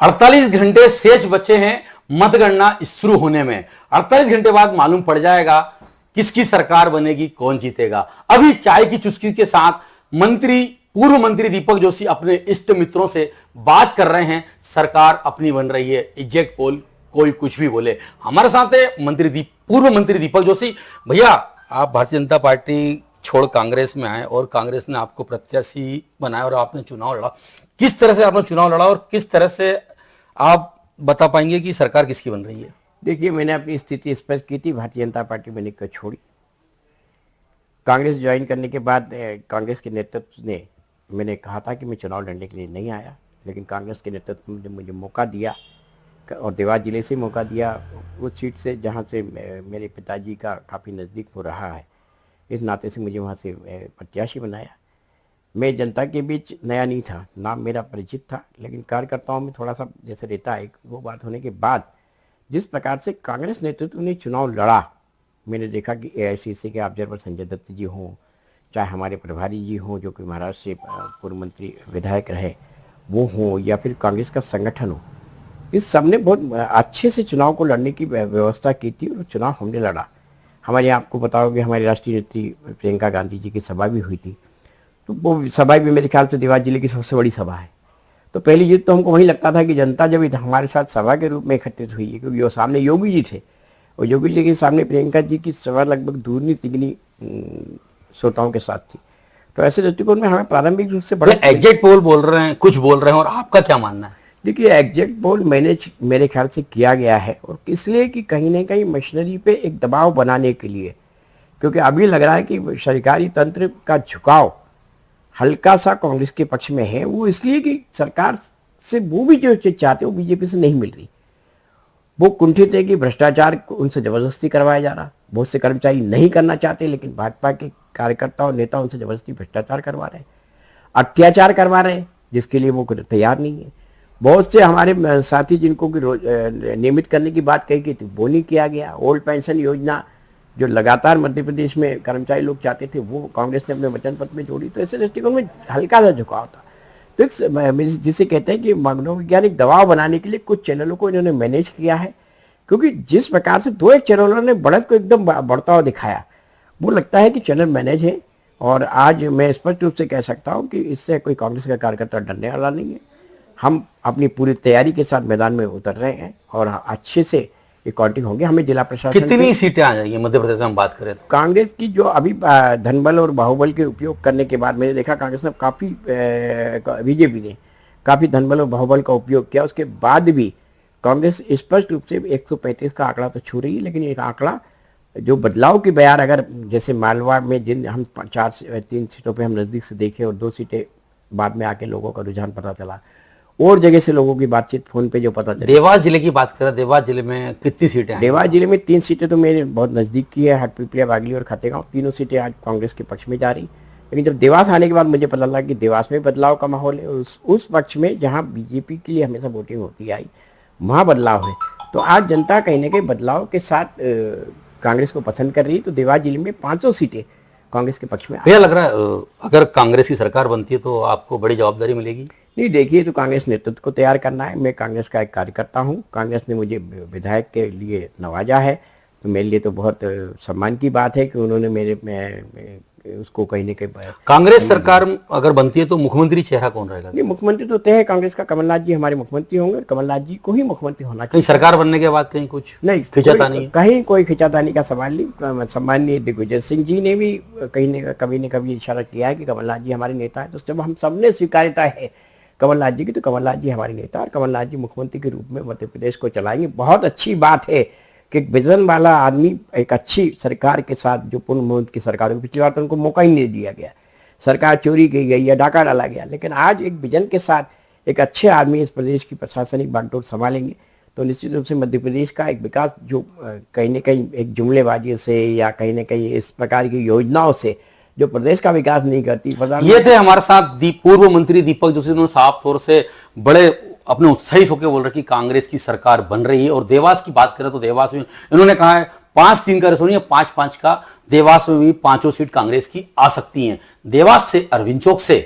48 घंटे शेष बचे हैं मतगणना शुरू होने में। 48 घंटे बाद मालूम पड़ जाएगा किसकी सरकार बनेगी, कौन जीतेगा। अभी चाय की चुस्की के साथ पूर्व मंत्री दीपक जोशी अपने इष्ट मित्रों से बात कर रहे हैं। सरकार अपनी बन रही है, एग्जैक्ट पोल कोई कुछ भी बोले। हमारे साथ है पूर्व मंत्री दीपक जोशी। भैया, आप भारतीय जनता पार्टी छोड़ कांग्रेस में आए और कांग्रेस ने आपको प्रत्याशी बनाया और आपने चुनाव लड़ा। किस तरह से आपने चुनाव लड़ा और किस तरह से आप बता पाएंगे कि सरकार किसकी बन रही है? देखिए, मैंने अपनी स्थिति स्पष्ट की थी। भारतीय जनता पार्टी मैंने क्यों छोड़ी। कांग्रेस ज्वाइन करने के बाद कांग्रेस के नेतृत्व ने, मैंने कहा था कि मैं चुनाव लड़ने के लिए नहीं आया, लेकिन कांग्रेस के नेतृत्व ने मुझे मौका दिया और देवास जिले से मौका दिया, उस सीट से जहां से मेरे पिताजी का काफ़ी नज़दीक हो रहा है। इस नाते से मुझे वहां से प्रत्याशी बनाया। मैं जनता के बीच नया नहीं था, नाम मेरा परिचित था, लेकिन कार्यकर्ताओं में थोड़ा सा जैसे रहता है, वो बात होने के बाद जिस प्रकार से कांग्रेस नेतृत्व ने चुनाव लड़ा, मैंने देखा कि एआईसीसी के ऑब्जर्वर संजय दत्त जी हों, चाहे हमारे प्रभारी जी हों जो कि महाराष्ट्र से पूर्व मंत्री विधायक रहे वो हों, या फिर कांग्रेस का संगठन हो, इस सब ने बहुत अच्छे से चुनाव को लड़ने की व्यवस्था की थी और चुनाव हमने लड़ा। हमारे यहाँ आपको बताओगे, हमारी राष्ट्रीय नेत्री प्रियंका गांधी जी की सभा भी हुई थी, तो वो सभा भी मेरे ख्याल से देवास जिले की सबसे बड़ी सभा है। तो पहली चीज़ तो हमको वही लगता था कि जनता जब हमारे साथ सभा के रूप में एकत्रित हुई है, क्योंकि वो सामने योगी जी थे और योगी जी के सामने प्रियंका जी की सभा लगभग दूनी तिगनी श्रोताओं के साथ थी। तो ऐसे दृष्टिकोण में हमें प्रारंभिक रूप से बड़ा एग्जैक्ट पोल बोल रहे हैं, कुछ बोल रहे हैं, और आपका क्या मानना है? देखिए, एग्जैक्ट पोल मेरे ख्याल से किया गया है, और इसलिए कि कहीं ना कहीं मशीनरी पे एक दबाव बनाने के लिए, क्योंकि अभी लग रहा है कि सरकारी तंत्र का झुकाव हल्का सा कांग्रेस के पक्ष में है। वो इसलिए कि सरकार से वो भी जो चीज चाहते वो बीजेपी से नहीं मिल रही। वो कुंठित है कि भ्रष्टाचार उनसे जबरदस्ती करवाया जा रहा। बहुत से कर्मचारी नहीं करना चाहते, लेकिन भाजपा के कार्यकर्ता और नेता उनसे जबरदस्ती भ्रष्टाचार करवा रहे हैं, अत्याचार करवा रहे हैं, जिसके लिए वो तैयार नहीं है। बहुत से हमारे साथी जिनको नियमित करने की बात कही गई थी, वो नहीं किया गया। ओल्ड पेंशन योजना जो लगातार मध्य प्रदेश में कर्मचारी लोग चाहते थे, वो कांग्रेस ने अपने वचन पत्र में जोड़ी। तो ऐसे दृष्टिकोण में हल्का सा झुकाव था। तो जिसे कहते हैं कि मनोवैज्ञानिक दबाव बनाने के लिए कुछ चैनलों को इन्होंने मैनेज किया है, क्योंकि जिस प्रकार से दो एक चैनलों ने बढ़त को एकदम बढ़ता हुआ दिखाया, वो लगता है कि चैनल मैनेज है। और आज मैं स्पष्ट रूप से कह सकता हूँ कि इससे कोई कांग्रेस का कार्यकर्ता डरने वाला नहीं है। हम अपनी पूरी तैयारी के साथ मैदान में उतर रहे हैं और अच्छे से काउंटिंग होंगे। हमें जिला प्रशासन कितनी सीटें आ जाएंगी मध्य प्रदेश में हम बात करें तो? कांग्रेस की जो अभी धनबल और बाहुबल के उपयोग करने के बाद मैंने देखा कांग्रेस ने काफ़ी, बीजेपी ने काफ़ी धनबल और बाहुबल का उपयोग किया। उसके बाद भी कांग्रेस स्पष्ट रूप से 135 का आंकड़ा तो छू रही है, लेकिन एक आंकड़ा जो बदलाव की बयार, अगर जैसे मालवा में जिन हम 3 सीटों पर हम नज़दीक से देखे और 2 सीटें बाद में आके लोगों का रुझान पता चला, और जगह से लोगों की बातचीत फोन पे जो पता चला। देवास जिले की बात करें, देवास जिले में कितनी सीटें हैं? देवास जिले में 3 सीटें तो मेरे बहुत नज़दीक की है, हटपिपलिया, बागली और खातेगांव। तीनों सीटें आज कांग्रेस के पक्ष में जा रही। लेकिन जब देवास आने के बाद मुझे पता लगा कि देवास में बदलाव का माहौल है, उस पक्ष में जहाँ बीजेपी के लिए हमेशा वोटिंग होती आई, वहाँ बदलाव है। तो आज जनता कहीं ना कहीं बदलाव के साथ कांग्रेस को पसंद कर रही है। तो देवास जिले में 500 सीटें कांग्रेस के पक्ष में। भैया, लग रहा है अगर कांग्रेस की सरकार बनती है तो आपको बड़ी जवाबदारी मिलेगी? नहीं, देखिए, तो कांग्रेस नेतृत्व को तैयार करना है। मैं कांग्रेस का एक कार्यकर्ता हूं। कांग्रेस ने मुझे विधायक के लिए नवाजा है, तो मेरे लिए तो बहुत सम्मान की बात है कि उन्होंने उसको कहीं ना कहीं। कांग्रेस सरकार अगर बनती है तो मुख्यमंत्री चेहरा कौन रहेगा? नहीं, मुख्यमंत्री तो तय है कांग्रेस का, कमलनाथ जी हमारे मुख्यमंत्री होंगे। कमलनाथ जी को ही मुख्यमंत्री होना चाहिए। कहीं सरकार बनने के बाद कहीं कुछ नहीं, खिंचातानी? कहीं कोई खिंचातानी का सवाल नहीं। सम्माननीय दिग्विजय सिंह जी ने भी कभी न कभी इशारा किया है कि कमलनाथ जी हमारे नेता है। तो जब हम सबने स्वीकार्यता है कमलनाथ जी की, तो कमलनाथ जी हमारे नेता और कमलनाथ जी मुख्यमंत्री के रूप में मध्य प्रदेश को चलाएंगे। बहुत अच्छी बात है कि एक विजन वाला आदमी एक अच्छी सरकार के साथ, जो पूर्व मुख्यमंत्री की सरकार, पिछली बार तो उनको मौका ही नहीं दिया गया, सरकार चोरी की गई या डाका डाला गया, लेकिन आज एक विजन के साथ एक अच्छे आदमी इस प्रदेश की प्रशासनिक बागडोर संभालेंगे। तो निश्चित रूप से मध्य प्रदेश का एक विकास जो कहीं ना कहीं एक जुमलेबाजी से या कहीं ना कहीं इस प्रकार की योजनाओं से जो प्रदेश का विकास नहीं करती। ये थे हमारे साथ पूर्व मंत्री दीपक जोशी। उन्होंने साफ तौर से बड़े अपने उत्साहित होकर बोल रहे कि कांग्रेस की सरकार बन रही है। और देवास की बात करें तो देवास में इन्होंने कहा है 5-3 का रेशो, 5-5 का। देवास में भी 5 सीट कांग्रेस की आ सकती हैं। देवास से अरविंद चौक से